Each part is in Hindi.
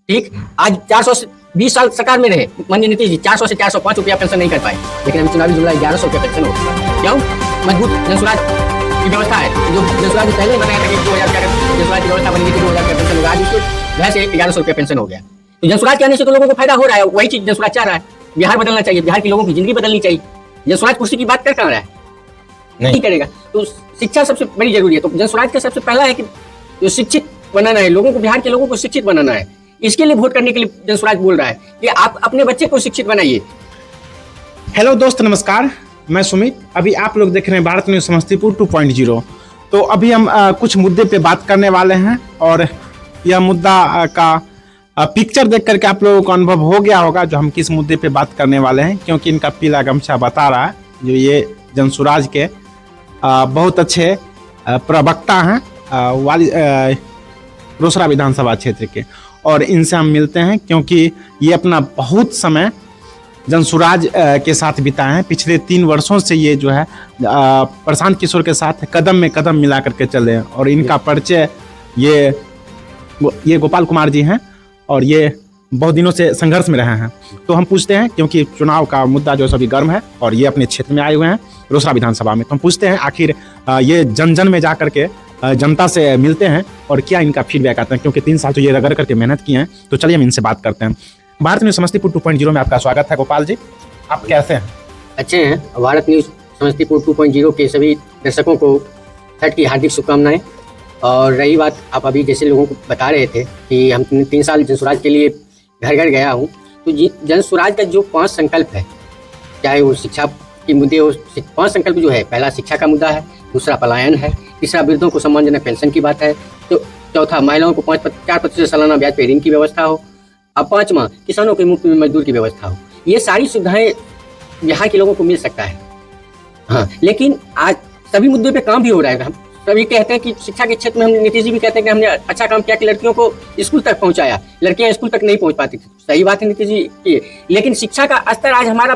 ठीक, आज 420 साल सरकार में रहे माननीय नीतीश जी, 400 से 405 रुपया पेंशन नहीं कर पाए, लेकिन अभी चुनावी जुमला 1100 रुपया पेंशन हो। क्यों? मजबूत जनसुराज की व्यवस्था है। जो जनसुराज पहले बनाया था कि 2000 रुपया जनसुराज की व्यवस्था बनी थी, 2000 रुपया पेंशन होगा, आज उसको वह से 1100 रुपया पेंशन हो गया। तो जनसुराज के आने से तो लोगों को फायदा हो रहा है, वही चीज जनसुराज चाह रहा है। बिहार बदलना चाहिए, बिहार के लोगों की जिंदगी बदलनी चाहिए। जनसुराज कुर्सी की बात कर कहाँ रहा है, नहीं करेगा। तो शिक्षा सबसे बड़ी जरूरी है। तो जनसुराज का सबसे पहला है कि जो शिक्षित बनाना है, लोगों को, बिहार के लोगों को शिक्षित बनाना है। इसके लिए वोट करने के लिए जनसुराज बोल रहा है कि आप अपने बच्चे को शिक्षित बनाइए। हेलो दोस्त, नमस्कार, मैं सुमित। अभी आप लोग देख रहे हैं भारत न्यूज समस्तीपुर 2.0। तो अभी हम कुछ मुद्दे पे बात करने वाले हैं और यह मुद्दा का पिक्चर देख करके आप लोगों को अनुभव हो गया होगा जो हम किस मुद्दे पे बात करने वाले हैं, क्योंकि इनका पीला गमछा बता रहा है। जो ये जनसुराज के बहुत अच्छे प्रवक्ता हैं रोसड़ा विधानसभा क्षेत्र के, और इनसे हम मिलते हैं क्योंकि ये अपना बहुत समय जनसुराज के साथ बिताए हैं। पिछले 3 वर्षों से ये जो है प्रशांत किशोर के साथ कदम में कदम मिला करके चले हैं, और इनका परिचय ये गोपाल कुमार जी हैं और ये बहुत दिनों से संघर्ष में रहे हैं। तो हम पूछते हैं, क्योंकि चुनाव का मुद्दा जो सभी गर्म है और ये अपने क्षेत्र में आए हुए हैं रोसड़ा विधानसभा में, तो हम पूछते हैं आखिर ये जन जन में जा करके जनता से मिलते हैं और क्या इनका फीडबैक आता है, क्योंकि 3 साल तो ये रगड़ करके मेहनत किए हैं। तो चलिए हम इनसे बात करते हैं। भारत न्यूज समस्तीपुर 2.0 में आपका स्वागत है। गोपाल जी, आप कैसे हैं? अच्छे हैं। भारत न्यूज समस्तीपुर 2.0 के सभी दर्शकों को छठ की हार्दिक शुभकामनाएं। और रही बात, आप अभी जैसे लोगों को बता रहे थे कि हम 3 साल जनसुराज के लिए घर घर गया हूँ, तो जनसुराज का जो 5 संकल्प है, चाहे वो शिक्षा के मुद्दे हो, 5 संकल्प जो है, पहला शिक्षा का मुद्दा है, दूसरा पलायन है, तीसरा वृद्धों को सम्मानजनक पेंशन की बात है, तो चौथा महिलाओं को 4% सालाना ब्याज पे ऋण की व्यवस्था हो, अब 5वां किसानों के मुफ्त में मजदूर की व्यवस्था हो। ये सारी सुविधाएं बिहार के लोगों को मिल सकता है। हाँ, लेकिन आज सभी मुद्दों पे काम भी हो रहा है। हम सभी कहते हैं कि शिक्षा के क्षेत्र में हम, नीतीश जी भी कहते हैं कि हमने अच्छा काम किया कि लड़कियों को स्कूल तक पहुंचाया, लड़कियां स्कूल तक नहीं पहुंच पाती थी। सही बात है नीतीश जी की, लेकिन शिक्षा का स्तर आज हमारा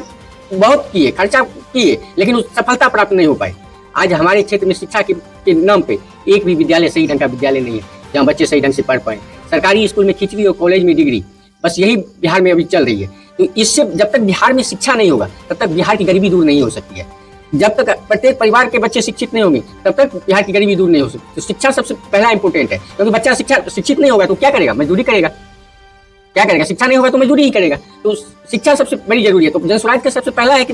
बहुत किए, खर्चा किए, लेकिन उस सफलता प्राप्त नहीं हो पाई। आज हमारे क्षेत्र में शिक्षा के नाम पे एक भी विद्यालय, सही ढंग का विद्यालय नहीं है जहाँ बच्चे सही ढंग से पढ़ पाए। सरकारी स्कूल में खिचड़ी और कॉलेज में डिग्री, बस यही बिहार में अभी चल रही है। तो इससे जब तक बिहार में शिक्षा नहीं होगा तब तक बिहार की गरीबी दूर नहीं हो सकती है। जब तक प्रत्येक परिवार के बच्चे शिक्षित नहीं होंगे तब तक बिहार की गरीबी दूर नहीं हो सकती। तो शिक्षा सबसे पहला इंपॉर्टेंट है, क्योंकि बच्चा शिक्षित नहीं होगा तो क्या करेगा? मजदूरी करेगा। क्या करेगा? शिक्षा नहीं होगा तो मजदूरी ही करेगा। तो शिक्षा सबसे बड़ी जरूरी है। तो जनसुराज का सबसे पहला है कि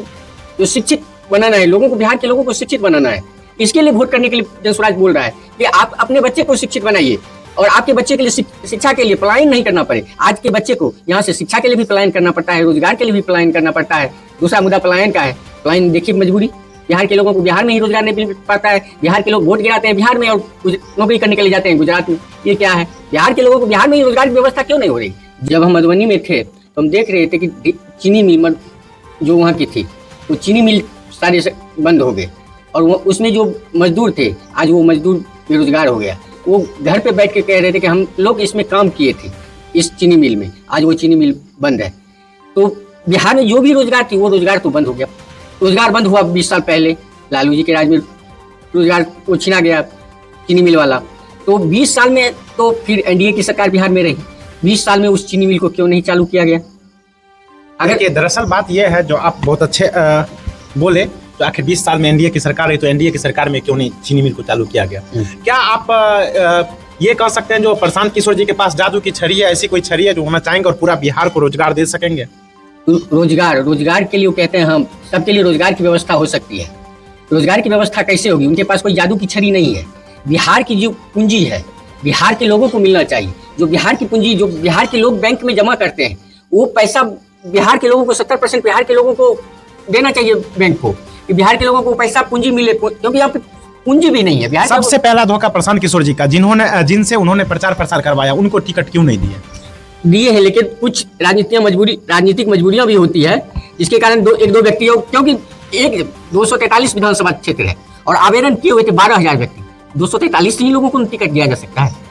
जो शिक्षित बनाना है, लोगों को, बिहार के लोगों को शिक्षित बनाना है। इसके लिए वोट करने के लिए जनसुराज बोल रहा है कि आप अपने बच्चे को शिक्षित बनाइए और आपके बच्चे के लिए शिक्षा के लिए पलायन नहीं करना पड़े। आज के बच्चे को यहाँ से शिक्षा के लिए भी पलायन करना पड़ता है, रोजगार के लिए भी पलायन करना पड़ता है। दूसरा मुद्दा पलायन का है। पलायन देखिए, मजबूरी, बिहार के लोगों को बिहार में ही रोजगार नहीं मिल पाता है। बिहार के लोग वोट गिराते हैं बिहार में और नौकरी करने के लिए जाते हैं गुजरात में। ये क्या है? बिहार के लोगों को बिहार में ही रोजगार की व्यवस्था क्यों नहीं हो रही? जब हम मधुबनी में थे तो हम देख रहे थे कि चीनी मिल जो वहाँ की थी, वो चीनी मिल सारे बंद हो गए और उसमें जो मजदूर थे, आज वो मजदूर बेरोजगार हो गया। वो घर पे बैठ के कह रहे थे कि हम लोग इसमें काम किए थे, इस चीनी मिल में, आज वो चीनी मिल बंद है। तो बिहार में जो भी रोजगार थी वो रोजगार तो बंद हो गया। रोजगार बंद हुआ 20 साल पहले, लालू जी के राज में रोजगार वो छीना गया चीनी मिल वाला। तो 20 साल में तो फिर एनडीए की सरकार बिहार में रही, 20 साल में उस चीनी मिल को क्यों नहीं चालू किया गया? अगर दरअसल बात यह है जो आप बहुत अच्छे बोले, तो आखिर 20 साल में एनडीए की सरकार रही, तो एनडीए की सरकार में क्यों नहीं चीनी मिल को चालू किया गया? क्या आप ये कह सकते हैं जो प्रशांत किशोर जी के पास जादू की छड़ी है, ऐसी कोई छड़ी है जो होना चाहेंगे और पूरा बिहार को रोजगार दे सकेंगे? रोजगार के लिए कहते हैं हम सबके लिए रोजगार की व्यवस्था हो सकती है। रोजगार की व्यवस्था कैसे होगी? उनके पास कोई जादू की छड़ी नहीं है। बिहार की जो पूंजी है बिहार के लोगों को मिलना चाहिए। जो बिहार की पूंजी, जो बिहार के लोग बैंक में जमा करते हैं, वो पैसा बिहार के लोगों को 70% बिहार के लोगों को देना चाहिए बैंक को, कि बिहार के लोगों को पैसा पूंजी मिले, क्योंकि यहाँ पे पूंजी भी नहीं है। बिहार सबसे पहला धोखा प्रशांत किशोर जी का, जिनसे उन्होंने प्रचार प्रसार करवाया, उनको टिकट क्यों नहीं दिए है, लेकिन कुछ राजनीतिक मजबूरियां भी होती है, जिसके कारण एक दो व्यक्तियों, क्योंकि 243 विधानसभा क्षेत्र है और आवेदन किए हुए थे 12,000 व्यक्ति, 243 ही लोगों को टिकट दिया जा सकता है।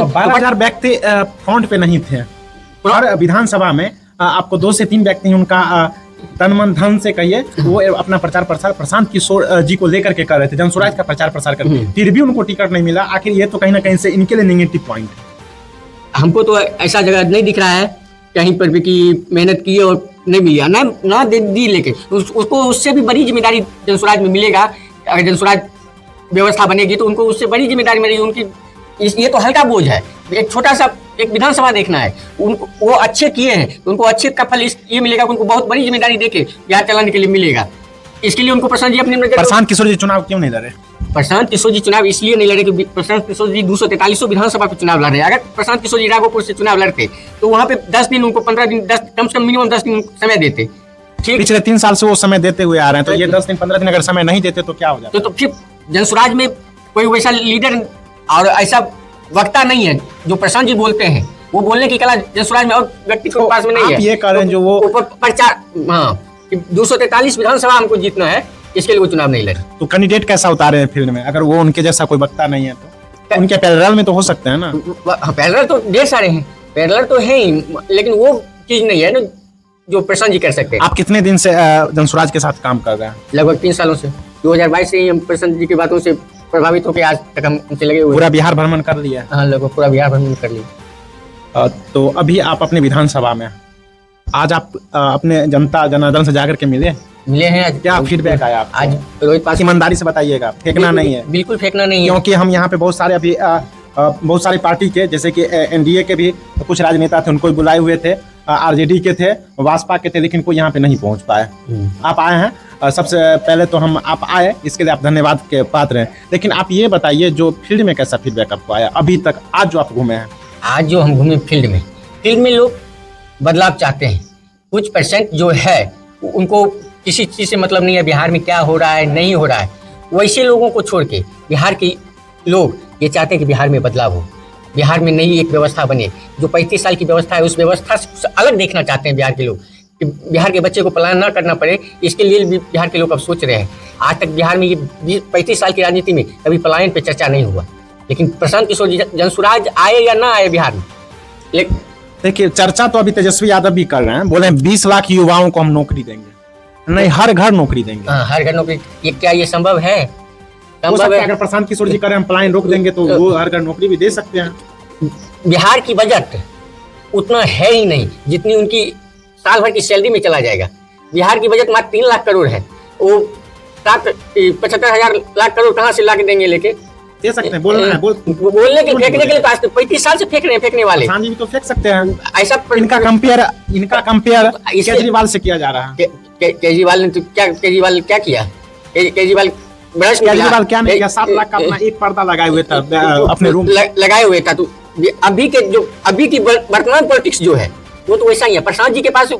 12,000 व्यक्ति फ्रंट पे नहीं थे और विधानसभा में आपको 2 से 3 व्यक्ति उनका तन मन धन से कहिए, वो अपना प्रचार प्रसार प्रशांत किशोर जी को लेकर के कर रहे थे, जनसुराज का प्रचार प्रसार कर रहे थे, फिर भी उनको टिकट नहीं मिला। आखिर ये तो कहीं ना कहीं से इनके लिए नेगेटिव पॉइंट है। हमको तो ऐसा जगह नहीं दिख रहा है कहीं पर भी कि मेहनत की और नहीं मिली, ना दी लेके उसको उससे भी बड़ी जिम्मेदारी जनसुराज में मिलेगा। अगर जनसुराज व्यवस्था बनेगी तो उनको उससे बड़ी जिम्मेदारी मिलेगी उनकी। ये तो हल्का बोझ है, एक छोटा सा एक विधानसभा देखना है। उनको वो अच्छे किए हैं तो उनको अच्छे का फल ये मिलेगा कि उनको बहुत बड़ी जिम्मेदारी देके बिहार चलाने के लिए मिलेगा। इसके लिए उनको प्रशांत जी अपने प्रशांत किशोर जी चुनाव क्यों नहीं लड़े? प्रशांत किशोर जी चुनाव इसलिए नहीं लड़े कि प्रशांत किशोर जी 243 विधानसभा पे चुनाव लड़ रहे हैं। अगर प्रशांत किशोर जी राघोपुर से चुनाव लड़ते तो वहाँ पे 10 दिन उनको 15 दिन 10 कम से कम मिनिमम 10 दिन समय देते। ठीक, पिछले 3 साल से वो समय देते हुए आ रहे हैं, तो ये 10 दिन 15 दिन अगर समय नहीं देते तो क्या हो जाता? तो फिर जनसुराज में कोई वैसा लीडर और ऐसा वक्ता नहीं है जो प्रशांत जी बोलते हैं। वो बोलने की कला जनसुराज में और व्यक्ति के पास में नहीं है। आप ये कह रहे हैं जो वो प्रचार, हाँ, 243 विधानसभा हमको जीतना है, इसके लिए वो चुनाव नहीं लड़े। तो कैंडिडेट कैसा उतारे हैं फील्ड में? अगर वो उनके जैसा कोई वक्ता नहीं है तो उनके पैरेलल में तो हो सकते हैं ना? पैरेलल तो ढेर सारे हैं, पैरेलल तो है ही, लेकिन वो चीज नहीं है ना जो प्रशांत जी कर सकते हैं। आप कितने दिन से जनसुराज के साथ काम कर रहे हैं? लगभग 3 सालों से, 2022 से ही हम प्रशांत जी की बातों से प्रभावित होकर आज तक हम उनसे लगे हुए। पूरा बिहार भ्रमण कर लिया? हाँ, लगभग पूरा बिहार भ्रमण कर लिया। तो अभी आप अपने विधानसभा में, आज आप अपने जनता जनार्दन से जाकर के मिले हैं? आज क्या फीडबैक आया आपको? आज रोहित पास ईमानदारी से बताइएगा, फेंकना नहीं है। बिल्कुल फेंकना नहीं है, क्योंकि हम यहाँ पे बहुत सारे अभी बहुत सारी पार्टी के, जैसे कि एनडीए के भी कुछ राजनेता थे, उनको बुलाए हुए थे, आरजेडी के थे, वासपा के थे, लेकिन कोई यहाँ पे नहीं पहुँच पाए। आप आए हैं, सबसे पहले तो हम आप आए, इसके लिए आप धन्यवाद के पात्र हैं। लेकिन आप ये बताइए जो फील्ड में कैसा फीडबैक आपको आया अभी तक, आज जो आप घूमे हैं? आज जो हम घूमे फील्ड में लोग बदलाव चाहते हैं। कुछ परसेंट जो है उनको किसी चीज़ से मतलब नहीं है बिहार में क्या हो रहा है नहीं हो रहा है। वैसे लोगों को छोड़ के बिहार के लोग ये चाहते हैं कि बिहार में बदलाव हो, बिहार में नई एक व्यवस्था बने। जो 35 साल की व्यवस्था है उस व्यवस्था से अलग देखना चाहते हैं बिहार के लोग, कि बिहार के बच्चे को पलायन ना करना पड़े। इसके लिए भी बिहार के लोग अब सोच रहे हैं। आज तक बिहार में ये 35 साल की राजनीति में कभी पलायन पे चर्चा नहीं हुआ, लेकिन प्रशांत किशोर जी जनसुराज आए या ना आए बिहार में, लेकिन देखिए चर्चा तो अभी तेजस्वी यादव भी कर रहे हैं, बोले 20 लाख युवाओं को हम नौकरी देंगे, नहीं हर घर नौकरी देंगे। हाँ, हर घर नौकरी। ये क्या ये संभव है? संभव है। अगर प्रशांत किशोर जी करें हम पलायन रोक देंगे तो वो हर घर नौकरी भी दे सकते हैं। बिहार की बजट उतना है ही नहीं जितनी उनकी साल भर की सैलरी में चला जाएगा। बिहार की बजट मात्र 3 लाख करोड़ है, वो 75,000 लाख करोड़ कहाँ से ला के देंगे? लेके दे सकते हैं, बोलना है बोलने के फेंकने के लिए तो 35 साल से फेंक रहे हैं फेंकने वाले। प्रशांत जी भी तो फेंक सकते हैं। ऐसा इनका कंपेयर केजरीवाल से किया जा रहा है। केजरीवाल ने तो केजरीवाल क्या किया? केजरीवाल क्या नहीं किया? 7 लाख का अपना एक पर्दा लगाए हुए था अपने रूम लगाए हुए था। तो अभी की वर्तमान पॉलिटिक्स जो है वो तो वैसा ही है। प्रशांत जी के पास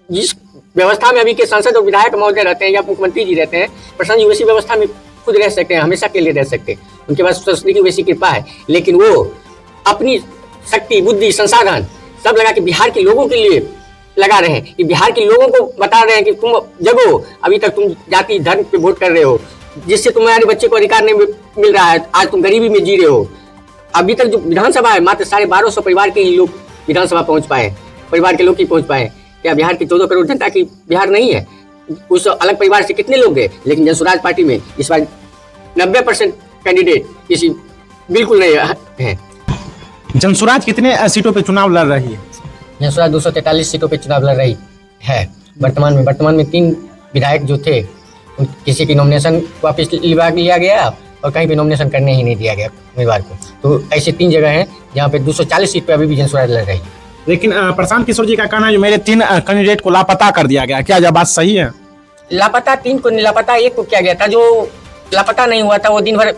जिस व्यवस्था में अभी के सांसद और विधायक महोदय रहते हैं या मुख्यमंत्री जी रहते हैं, प्रशांत जी वैसी व्यवस्था में खुद रह सकते हैं, हमेशा के लिए रह सकते हैं। उनके पास सरस्वती की वैसी कृपा है, लेकिन वो अपनी शक्ति बुद्धि संसाधन सब लगा के बिहार के लोगों के लिए लगा रहे हैं, कि बिहार के लोगों को बता रहे हैं कि तुम जगो। अभी तक तुम जाति धर्म पे वोट कर रहे हो, जिससे तुम्हारे बच्चे को अधिकार नहीं मिल रहा है। आज तुम गरीबी में जी रहे हो। अभी तक जो विधानसभा है मात्र 1250 परिवार के ही लोग विधानसभा पहुंच पाए, परिवार के लोग ही पहुंच पाए। क्या बिहार की 14 करोड़ जनता की बिहार नहीं है? उस अलग परिवार से कितने लोग गए? लेकिन जनसुराज पार्टी में इस बार 90% कैंडिडेट किसी बिल्कुल नहीं है। जनसुराज कितने सीटों पे चुनाव लड़ रही है? जनसुराज 243 सीटों पे चुनाव लड़ रही है वर्तमान में 3 विधायक जो थे किसी की नॉमिनेशन वापस लिया गया और कहीं पे नॉमिनेशन करने ही नहीं दिया गया उम्मीदवार को। तो ऐसे 3 जगह हैं जहाँ पे 240 सीट पे अभी भी जनसुराज लड़ रही है। लेकिन प्रशांत किशोर जी का कहना है जो मेरे 3 कैंडिडेट को लापता कर दिया गया, क्या यह बात सही है? लापता 3 को नहीं, लापता 1 को किया गया था। जो लापता नहीं हुआ था वो दिन भर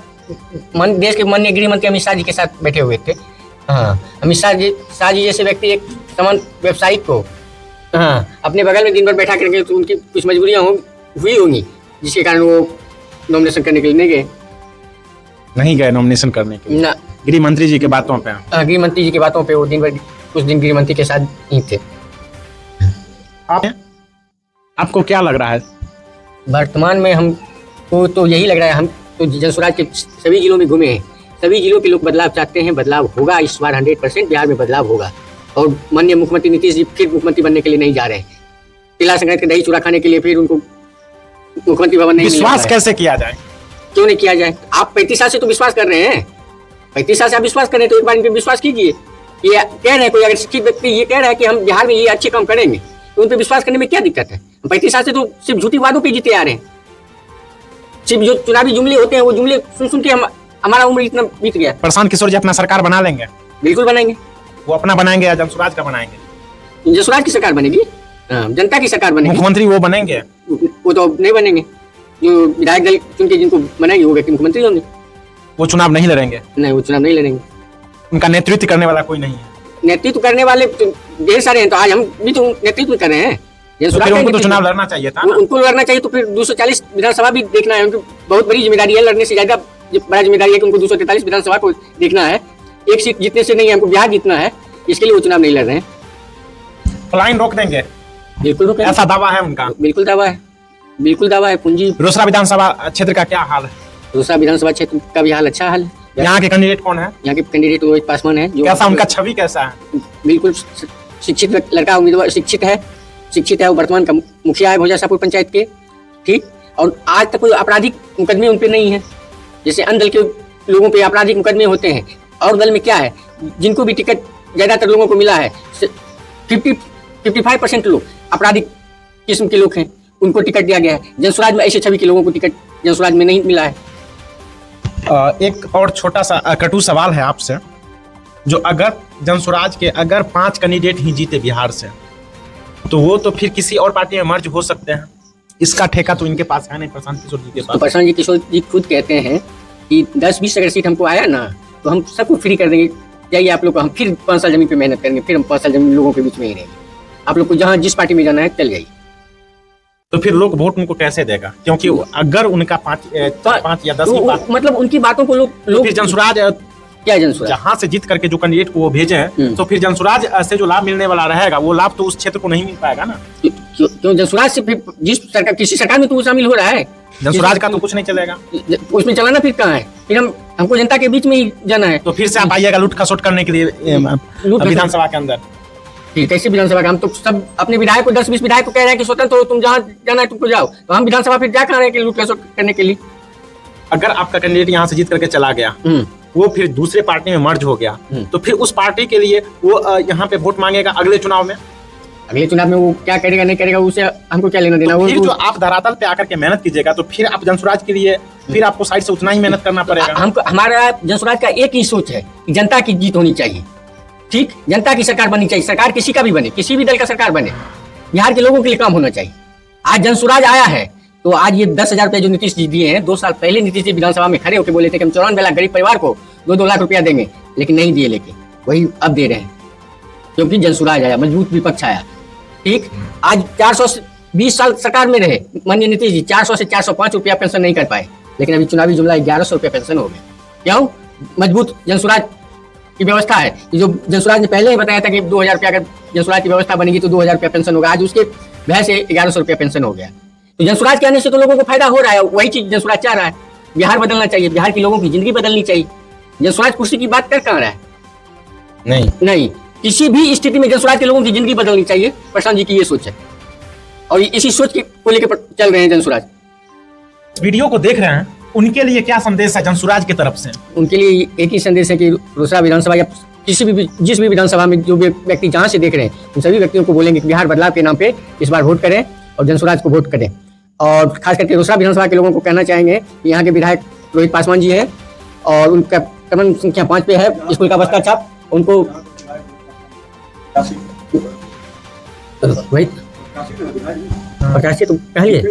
देश के माननीय गृह मंत्री अमित शाह जी के साथ बैठे हुए थे। हाँ, अमित शाह जी जैसे व्यक्ति एक समान व्यवसायिक को अपने बगल में दिन भर बैठा करके, तो उनकी कुछ मजबूरियाँ हुई होंगी जिसके कारण वो नॉमिनेशन करने के लिए नहीं गए नॉमिनेशन करने के लिए। गृह मंत्री जी की बातों पे गृह मंत्री जी की बातों पे वो दिन भर कुछ दिन गृह मंत्री के साथ ही थे। आपको क्या लग रहा है वर्तमान में? हमको तो यही लग रहा है, हम तो जनसुराज के सभी जिलों में घूमे हैं, सभी जिलों के लोग बदलाव चाहते हैं। बदलाव होगा इस बार 100% बिहार में बदलाव होगा। और माननीय मुख्यमंत्री नीतीश जी फिर मुख्यमंत्री बनने के लिए नहीं जा रहे हैं। तिला संक्रांति का दही चूड़ा खाने के लिए फिर उनको मुख्यमंत्री भवन नहीं। विश्वास कैसे किया जाए? क्यों नहीं किया जाए? आप 35 साल से तो विश्वास कर रहे हैं, 35 साल से आप विश्वास कर रहे हैं, तो एक बार इन पर विश्वास कीजिए। ये कह रहे हैं, कोई अगर शिक्षित व्यक्ति ये कह रहा है कि हम बिहार में ये अच्छे काम करेंगे, तो उन पर विश्वास करने में क्या दिक्कत है? 35 साल से तो सिर्फ झूठी वादों पे जीते आ रहे हैं। सिर्फ जो चुनावी जुमले होते हैं वो जुमले सुन सुन के हमारा उम्र इतना बीत गया। प्रशांत किशोर जी अपना सरकार बना लेंगे? बिल्कुल बनाएंगे। वो अपना बनाएंगे या जनसुराज का बनाएंगे? जनसुराज की सरकार बनेगी, जनता की सरकार बनेगी। मुख्यमंत्री वो बनेंगे? वो तो नहीं बनेंगे। जो विधायक दल चुन के जिनको बनाएंगे वो व्यक्ति मुख्यमंत्री होंगे। वो चुनाव नहीं लड़ेंगे? नहीं, वो चुनाव नहीं लड़ेंगे। उनका नेतृत्व करने वाला कोई नहीं है? नेतृत्व करने वाले ढेर सारे हैं, तो आज हम भी तो नेतृत्व कर रहे हैं। तो फिर उनको तो चुनाव लड़ना चाहिए था ना? उनको लड़ना चाहिए, तो फिर 240 विधानसभा भी देखना है। उनकी बहुत बड़ी जिम्मेदारी है, लड़ने से ज्यादा बड़ा जिम्मेदारी है कि उनको 243 विधानसभा को देखना है। एक सीट जीतने से नहीं है, हमको बिहार जीतना है, इसके लिए वो चुनाव नहीं लड़ रहे हैं। पलायन रोक देंगे? बिल्कुल रोक, ऐसा दावा है उनका? बिल्कुल दावा है, बिल्कुल दावा है। पूंजी रोसड़ा विधानसभा क्षेत्र का क्या हाल है? रोसड़ा विधानसभा क्षेत्र का भी हाल अच्छा हाल है। यहाँ के कैंडिडेट कौन है? यहाँ के कैंडिडेट रोहित पासवान है। जो कैसा उनका छवि कैसा है? बिल्कुल शिक्षित लड़का, उम्मीदवार शिक्षित है। वो वर्तमान का मुखिया है भोजासापुर पंचायत के, ठीक। और आज तक कोई आपराधिक मुकदमे उन पे नहीं है, जैसे अन्य दल के लोगों पे आपराधिक मुकदमे होते हैं। और दल में क्या है, जिनको भी टिकट ज्यादातर लोगों को मिला है, 55% लोग आपराधिक किस्म के लोग हैं, उनको टिकट दिया गया है। जनसुराज में ऐसे छवि के लोगों को टिकट जनसुराज में नहीं मिला है। एक और छोटा सा कटु सवाल है आपसे, जो अगर जनसुराज के अगर 5 कैंडिडेट ही जीते बिहार से, तो वो तो फिर किसी और पार्टी में मर्ज हो सकते हैं। इसका ठेका तो इनके पास है नहीं, प्रशांत किशोर जी के पास। तो प्रशांत किशोर जी खुद कहते हैं कि 10-20 अगर सीट हमको आया ना, तो हम सबको फ्री कर देंगे, जाइए आप लोग को, हम फिर 5 साल जमीन पे मेहनत करेंगे, फिर हम 5 साल जमीन लोगों के बीच में ही रहेंगे, आप लोग को जहाँ जिस पार्टी में जाना है चल जाइए। तो फिर लोग वोट उनको कैसे देगा? क्योंकि अगर उनका 5 या 10 तो मतलब उनकी बातों को लोग फिर जनसुराज क्या जनसुराज जहाँ से जीत करके जो कैंडिडेट को वो भेजे हैं, तो फिर जनसुराज से जो लाभ मिलने वाला रहेगा वो लाभ तो उस क्षेत्र को नहीं मिल पाएगा ना। क्यों जनसुराज से फिर जिस सरकार, किसी सरकार में तो वो शामिल हो रहा है, जनसुराज का तो कुछ नहीं चलेगा उसमें। चलाना फिर कहाँ है? फिर हमको जनता के बीच में ही जाना है। तो फिर से आप आइएगा लूट खसोट करने के लिए विधानसभा के अंदर? फिर कैसे विधानसभा का? हम तो सब अपने विधायक को 10-20 विधायक को कह रहे हैं कि स्वतंत्र हो, तुम जहाँ जाना है तुमको जाओ, तो हम विधानसभा फिर जा कहाँ रहे हैं कि लूट खसोट करने के लिए? अगर आपका कैंडिडेट यहाँ से जीत करके चला गया, वो फिर दूसरे पार्टी में मर्ज हो गया, तो फिर उस पार्टी के लिए वो यहाँ पे वोट मांगेगा अगले चुनाव में। अगले चुनाव में वो क्या करेगा नहीं करेगा, उससे हमको क्या लेना देना। तो फिर जो आप धरातल पे आकर के मेहनत कीजिएगा, तो फिर आप जनसुराज के लिए फिर आपको साइड से उतना ही मेहनत करना पड़ेगा। हमको, हमारा जनसुराज का एक ही सोच है कि जनता की जीत होनी चाहिए, ठीक। जनता की सरकार बननी चाहिए, सरकार किसी का भी बने, किसी भी दल का सरकार बने, बिहार के लोगों के लिए काम होना चाहिए। आज जनसुराज आया है, तो आज ये 10,000 रुपये जो नीतीश जी दिए हैं, 2 साल पहले नीतीश जी विधानसभा में खड़े होकर बोले थे कि हम 54 लाख गरीब परिवार को 2-2 लाख रुपया देंगे, लेकिन नहीं दिए, लेके वही अब दे रहे हैं, क्योंकि जनसुराज आया, मजबूत विपक्ष आया, ठीक। आज 420 साल सरकार में रहे माननीय नीतीश जी, 400 से 405 रुपया पेंशन नहीं कर पाए, लेकिन अभी चुनावी जुमला 1100 रुपया पेंशन हो गया। क्यों? मजबूत जनसुराज की व्यवस्था है। जो जनसुराज ने पहले ही बताया था कि 2,000 रुपया अगर जनसुराज की व्यवस्था बनेगी तो 2,000 रुपया पेंशन होगा, आज उसके वजह से 1100 रुपया पेंशन हो गया। तो जनसुराज के आने से तो लोगों को फायदा हो रहा है, वही चीज जनसुराज चाह रहा है। बिहार बदलना चाहिए, बिहार के लोगों की जिंदगी बदलनी चाहिए। जनसुराज कुर्सी की बात कर कहाँ रहा है? नहीं, किसी भी स्थिति में जनसुराज के लोगों की जिंदगी बदलनी चाहिए। प्रशांत जी की ये सोच है, और इसी सोच को लेकर चल रहे हैं जनसुराज। वीडियो को देख रहे हैं, उनके लिए क्या संदेश है जनसुराज की तरफ से? उनके लिए एक ही संदेश है कि रोसड़ा विधानसभा या किसी भी जिस भी विधानसभा में जो व्यक्ति जहाँ से देख रहे हैं, उन सभी व्यक्तियों को बोलेंगे कि बिहार बदलाव के नाम पे इस बार वोट करें और जनसुराज को वोट करें। और खास करके रोसड़ा विधानसभा के लोगों को कहना चाहेंगे कि यहाँ के विधायक रोहित पासवान जी हैं, और उनका क्रमांक संख्या 5 पे है स्कूल का बस्ता छाप, उनको रोहित 85 तो कहिए।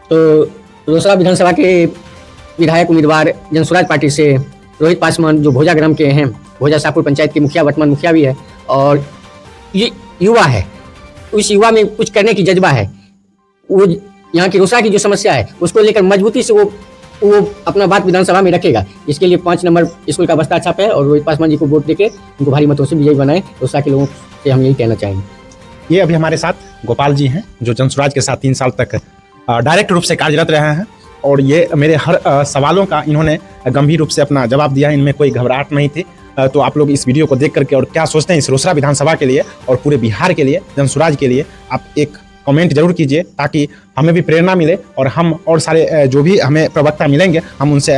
तो रोसड़ा विधानसभा के विधायक उम्मीदवार जनसुराज पार्टी से रोहित पासवान, जो भोजा ग्राम के हैं, भोजासापुर पंचायत के मुखिया, वर्तमान मुखिया भी है, और ये युवा है, उस युवा में कुछ करने की जज्बा है। वो यहाँ की रोसड़ा की जो समस्या है उसको लेकर मजबूती से वो अपना बात विधानसभा में रखेगा। इसके लिए 5 नंबर स्कूल का बस्ता छाप है, और रोहित पासवान जी को वोट देके उनको भारी मतों से विजयी बनाए। रोसड़ा के लोगों से हम यही कहना चाहेंगे। ये अभी हमारे साथ गोपाल जी हैं, जो जनसुराज के साथ 3 साल तक डायरेक्ट रूप से कार्यरत रहे हैं, और ये मेरे हर सवालों का इन्होंने गंभीर रूप से अपना जवाब दिया। इनमें कोई घबराहट नहीं थी। तो आप लोग इस वीडियो को देख करके और क्या सोचते हैं इस रोसड़ा विधानसभा के लिए और पूरे बिहार के लिए, जनसुराज के लिए, आप एक कमेंट जरूर कीजिए, ताकि हमें भी प्रेरणा मिले और हम और सारे जो भी हमें प्रवक्ता मिलेंगे हम उनसे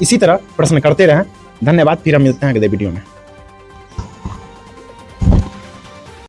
इसी तरह प्रश्न करते रहें। धन्यवाद, फिर हम मिलते हैं अगले वीडियो में।